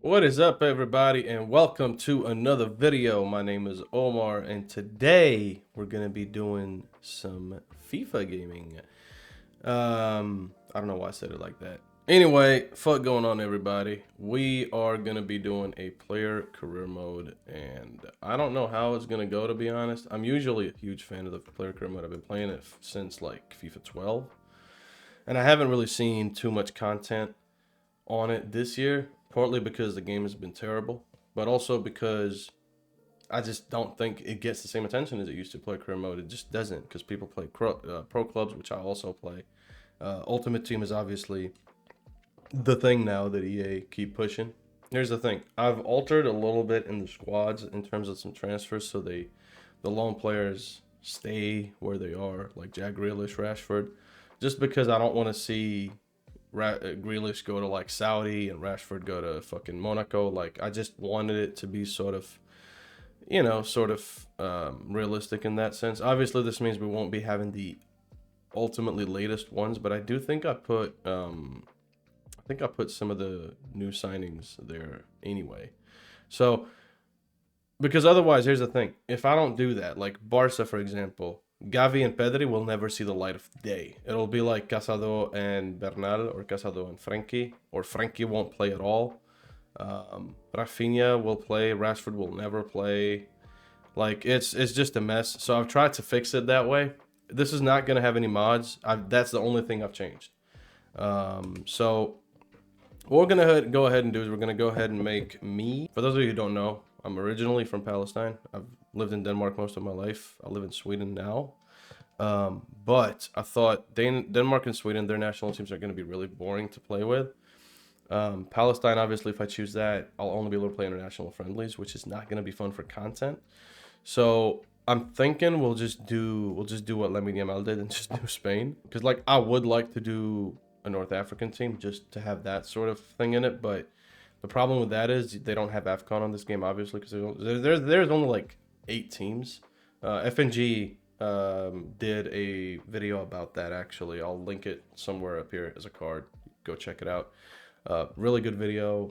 What is up, everybody, and welcome to another video. My name is Omar, and today we're gonna be doing some FIFA gaming. I don't know why I said it like that. Anyway, fuck going on, everybody. We are gonna be doing a player career mode, and I don't know how it's gonna go, to be honest. I'm usually a huge fan of the player career mode. I've been playing it since like FIFA 12, and I haven't really seen too much content on it this year, partly because the game has been terrible, but also because I just don't think it gets the same attention as it used to play career mode. It just doesn't, because people play pro clubs, which I also play. Ultimate Team is obviously the thing now that EA keep pushing. Here's the thing: I've altered a little bit in the squads in terms of some transfers, so the lone players stay where they are, like Jack Grealish, Rashford, just because I don't want to see Grealish go to like Saudi and Rashford go to fucking Monaco. Like, I just wanted it to be sort of, realistic in that sense. Obviously, this means we won't be having the ultimately latest ones, but I do think I put some of the new signings there anyway. So, because otherwise, here's the thing: if I don't do that, like Barca, for example, Gavi and Pedri will never see the light of day. It'll be like Casado and Bernal, or Casado and Frankie, or Frankie won't play at all. Rafinha will play, Rashford will never play. Like, it's just a mess. So I've tried to fix it that way. This is not gonna have any mods. That's the only thing I've changed. So what we're gonna go ahead and do is we're gonna go ahead and make me. For those of you who don't know, I'm originally from Palestine. I've lived in Denmark most of my life. I live in Sweden now. But I thought Denmark and Sweden, their national teams are going to be really boring to play with. Palestine, obviously, if I choose that, I'll only be able to play international friendlies, which is not going to be fun for content. So I'm thinking we'll just do what Lemme did and just do Spain, because like I would like to do a North African team just to have that sort of thing in it, but the problem with that is they don't have AFCON on this game, obviously, because there's only like 8 teams. FNG did a video about that, actually. I'll link it somewhere up here as a card. Go check it out. Really good video.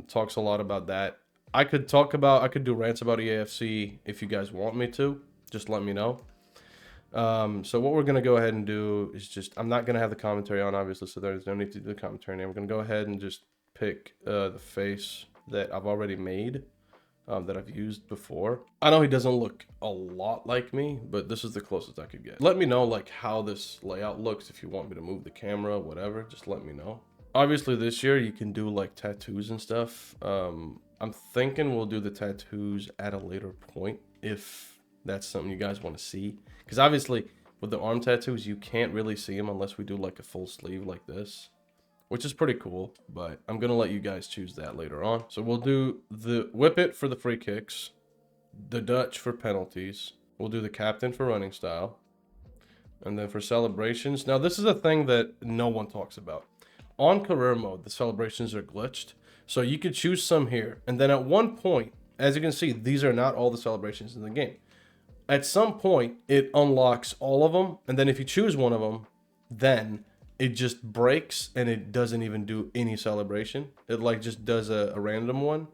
Talks a lot about that. I could do rants about EAFC if you guys want me to. Just let me know. So what we're going to go ahead and do is I'm not going to have the commentary on, obviously, so there's no need to do the commentary name. We're going to go ahead and just pick the face that I've already made, that I've used before. I know he doesn't look a lot like me, but this is the closest I could get. Let me know like how this layout looks. If you want me to move the camera, whatever, just let me know. Obviously this year you can do like tattoos and stuff. I'm thinking we'll do the tattoos at a later point if that's something you guys want to see, because obviously with the arm tattoos you can't really see them unless we do like a full sleeve like this, which is pretty cool, but I'm going to let you guys choose that later on. So we'll do the whip it for the free kicks, the Dutch for penalties, we'll do the captain for running style, and then for celebrations. Now, this is a thing that no one talks about. On career mode, the celebrations are glitched, so you could choose some here, and then at one point, as you can see, these are not all the celebrations in the game. At some point, it unlocks all of them, and then if you choose one of them, then it just breaks and it doesn't even do any celebration. It like just does a random one,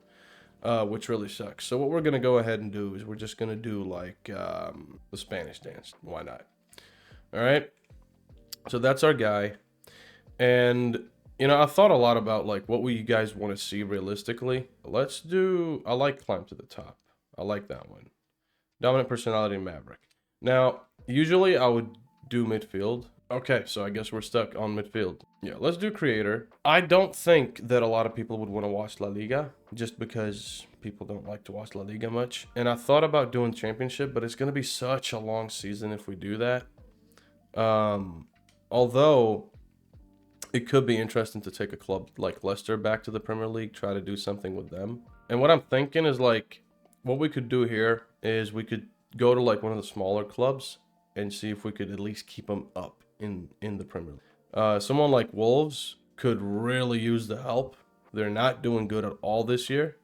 which really sucks. So what we're gonna go ahead and do is we're just gonna do like the Spanish dance. Why not? All right. So that's our guy, and I thought a lot about like what you guys want to see realistically. Let's do. I like climb to the top. I like that one. Dominant personality Maverick. Now, usually I would do midfield. Okay, so I guess we're stuck on midfield. Yeah, let's do creator. I don't think that a lot of people would want to watch La Liga, just because people don't like to watch La Liga much. And I thought about doing championship, but it's going to be such a long season if we do that. Although it could be interesting to take a club like Leicester back to the Premier League, try to do something with them. And what I'm thinking is like, what we could do here is we could go to like one of the smaller clubs and see if we could at least keep them up in the Premier League. Someone like Wolves could really use the help. They're not doing good at all this year,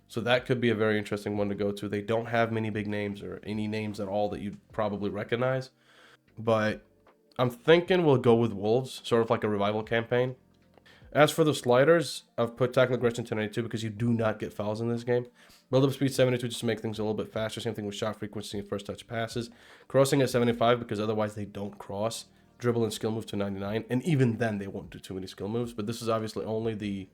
so that could be a very interesting one to go to. They don't have many big names or any names at all that you'd probably recognize, but I'm thinking we'll go with Wolves, sort of like a revival campaign. As for the sliders, I've put tackle aggression to 92 because you do not get fouls in this game. Build-up speed 72 just to make things a little bit faster. Same thing with shot frequency and first touch passes. Crossing at 75 because otherwise they don't cross. Dribble and skill move to 99, and even then they won't do too many skill moves. But this is obviously only the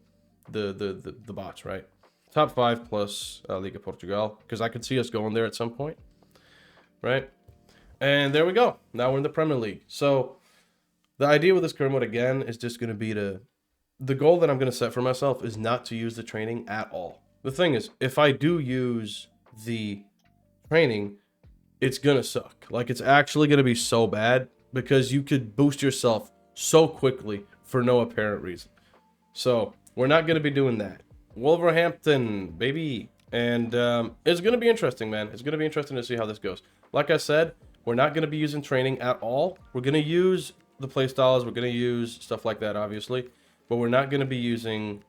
bots, right? Top 5 plus Liga Portugal, because I could see us going there at some point, right? And there we go. Now we're in the Premier League. So the idea with this career mode again is just going to be the goal that I'm going to set for myself is not to use the training at all. The thing is, if I do use the training, it's going to suck. Like, it's actually going to be so bad because you could boost yourself so quickly for no apparent reason. So we're not going to be doing that. Wolverhampton, baby. And it's going to be interesting, man. It's going to be interesting to see how this goes. Like I said, we're not going to be using training at all. We're going to use the play styles. We're going to use stuff like that, obviously. But we're not going to be using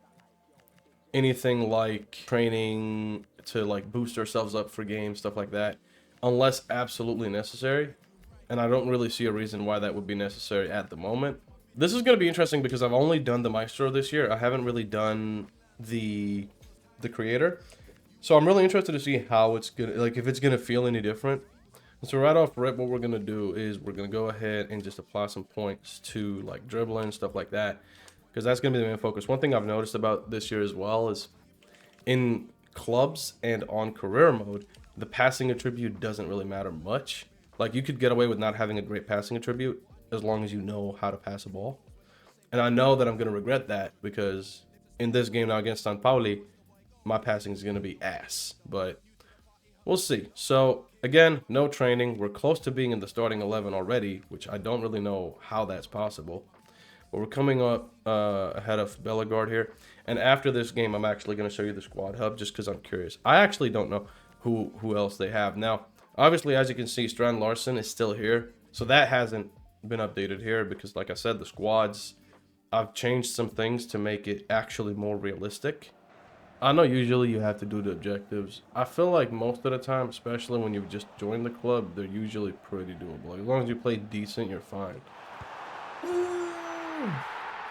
anything like training to like boost ourselves up for games, stuff like that, unless absolutely necessary. And I don't really see a reason why that would be necessary at the moment. This is going to be interesting because I've only done the Maestro this year. I haven't really done the creator. So I'm really interested to see how it's going to, like, if it's going to feel any different. So right off rip, what we're going to do is we're going to go ahead and just apply some points to like dribbling, stuff like that, because that's going to be the main focus. One thing I've noticed about this year as well is in clubs and on career mode, the passing attribute doesn't really matter much. Like, you could get away with not having a great passing attribute as long as you know how to pass a ball. And I know that I'm going to regret that because in this game now against San Pauli, my passing is going to be ass. But we'll see. So, again, no training. We're close to being in the starting 11 already, which I don't really know how that's possible. But we're coming up ahead of Bellegarde here. And after this game, I'm actually going to show you the squad hub just because I'm curious. I actually don't know who else they have. Now, obviously, as you can see, Strand Larson is still here. So that hasn't been updated here because, like I said, the squads, I've changed some things to make it actually more realistic. I know usually you have to do the objectives. I feel like most of the time, especially when you've just joined the club, they're usually pretty doable. As long as you play decent, you're fine.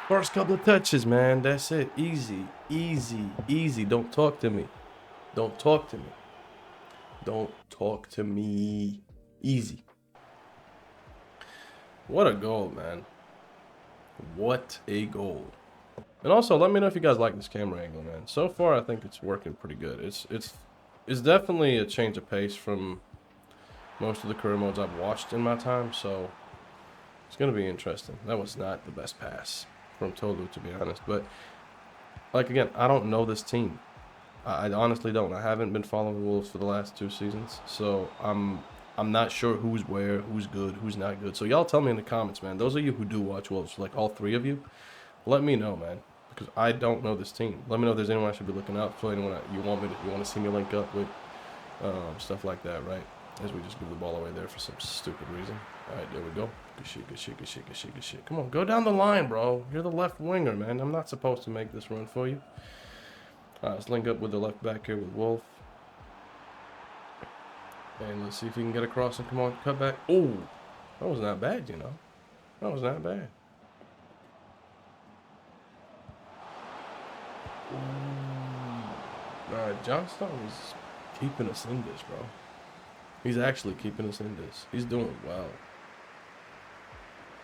First couple of touches, man. That's it. Easy, easy, easy. Don't talk to me. Don't talk to me. Don't talk to me. Easy. What a goal, man. What a goal. And also, let me know if you guys like this camera angle, man. So far, I think it's working pretty good. It's definitely a change of pace from most of the career modes I've watched in my time, so it's going to be interesting. That was not the best pass from Tolu, to be honest. But, like, again, I don't know this team. I honestly don't. I haven't been following Wolves for the last 2 seasons, so I'm not sure who's where, who's good, who's not good. So y'all tell me in the comments, man. Those of you who do watch Wolves, like all 3 of you, let me know, man, because I don't know this team. Let me know if there's anyone I should be looking out for, anyone you want to see me link up with, stuff like that, right? As we just give the ball away there for some stupid reason. All right, there we go. Good shit, good shit, good shit, good shit, good shit. Come on, go down the line, bro. You're the left winger, man. I'm not supposed to make this run for you. All right, let's link up with the left back here with Wolf. And let's see if he can get across and come on, cut back. Oh, that was not bad, you know. That was not bad. Alright, Johnstone is keeping us in this, bro. He's actually keeping us in this. He's doing well.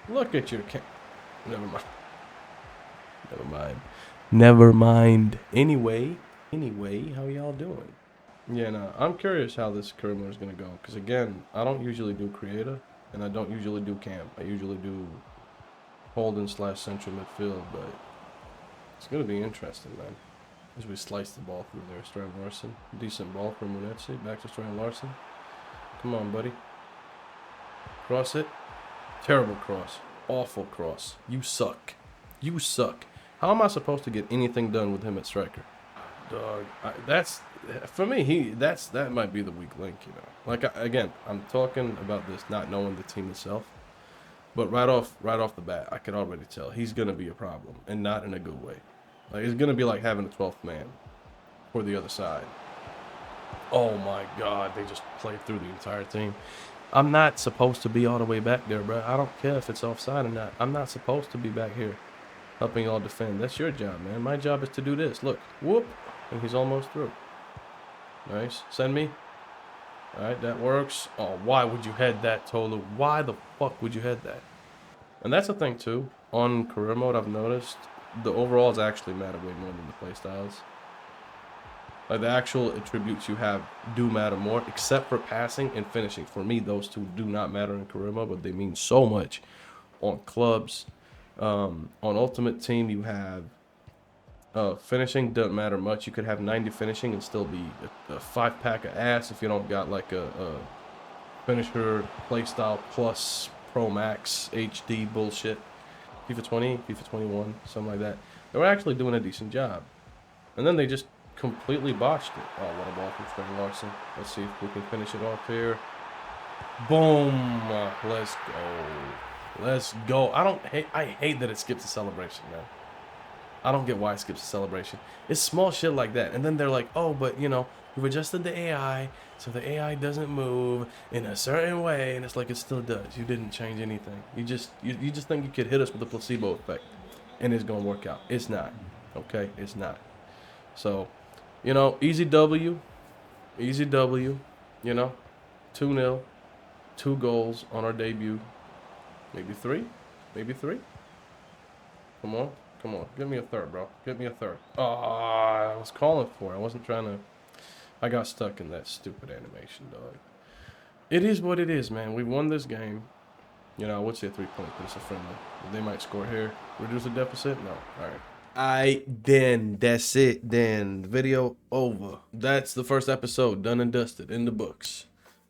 Look at your Never mind. Never mind. Never mind. Anyway, how y'all doing? Yeah, no, I'm curious how this career mode is going to go. Because, again, I don't usually do creator. And I don't usually do camp. I usually do holding / central midfield. But it's going to be interesting, man. As we slice the ball through there. Strand Larson. Decent ball from Munetsi. Back to Strand Larson. Come on, buddy. Cross it. Terrible cross. Awful cross. You suck. You suck. How am I supposed to get anything done with him at striker? Dog. That's... For me, that might be the weak link, you know. Like, again, I'm talking about this not knowing the team itself. But right off the bat, I can already tell he's going to be a problem. And not in a good way. Like, it's going to be like having a 12th man for the other side. Oh, my God. They just played through the entire team. I'm not supposed to be all the way back there, bro. I don't care if it's offside or not. I'm not supposed to be back here. helping y'all defend. That's your job, man. My job is to do this. Look, whoop, and he's almost through. Nice. Send me. All right, that works. Oh, why would you head that, Tolu? Why the fuck would you head that? And that's the thing, too. On career mode, I've noticed the overalls actually matter way more than the playstyles. Like, the actual attributes you have do matter more, except for passing and finishing. For me, those two do not matter in career mode, but they mean so much on clubs. On Ultimate Team, you have finishing doesn't matter much. You could have 90 finishing and still be a 5-pack of ass if you don't got like a finisher playstyle plus Pro Max HD bullshit. FIFA 20, FIFA 21, something like that. They were actually doing a decent job. And then they just completely botched it. Oh, what a ball from Trey Larson. Let's see if we can finish it off here. Boom. Let's go. Let's go. I hate that it skips the celebration, man. I don't get why it skips the celebration. It's small shit like that. And then they're like, oh, but, you know, we've adjusted the AI so the AI doesn't move in a certain way. And it's like, it still does. You didn't change anything. You just think you could hit us with a placebo effect and it's going to work out. It's not. Okay? It's not. So, you know, easy W, you know, 2-0, 2 goals on our debut. Maybe three. Come on. Give me a third, bro. Give me a third. Oh, I was calling for it. I wasn't trying to. I got stuck in that stupid animation, dog. It is what it is, man. We won this game. You know, I would say a 3-point, but it's a friendly. They might score here. Reduce the deficit? No. All right. Then that's it. Then video over. That's the first episode done and dusted in the books.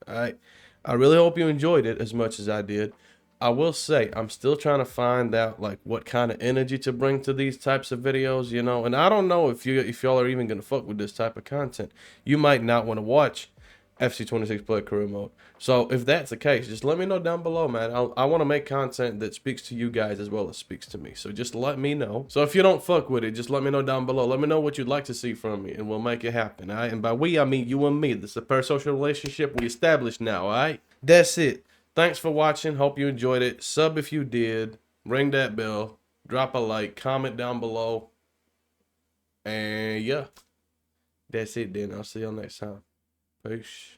All right. I really hope you enjoyed it as much as I did. I will say I'm still trying to find out like what kind of energy to bring to these types of videos, you know. And I don't know if y'all are even gonna fuck with this type of content. You might not want to watch FC26 Player Career Mode. So if that's the case, just let me know down below, man. I want to make content that speaks to you guys as well as speaks to me. So just let me know. So if you don't fuck with it, just let me know down below. Let me know what you'd like to see from me, and we'll make it happen. All right. And by we, I mean you and me. This is a parasocial relationship we established now. All right. That's it. Thanks for watching. Hope you enjoyed it. Sub if you did. Ring that bell. Drop a like. Comment down below. And yeah. That's it then. I'll see y'all next time. Peace.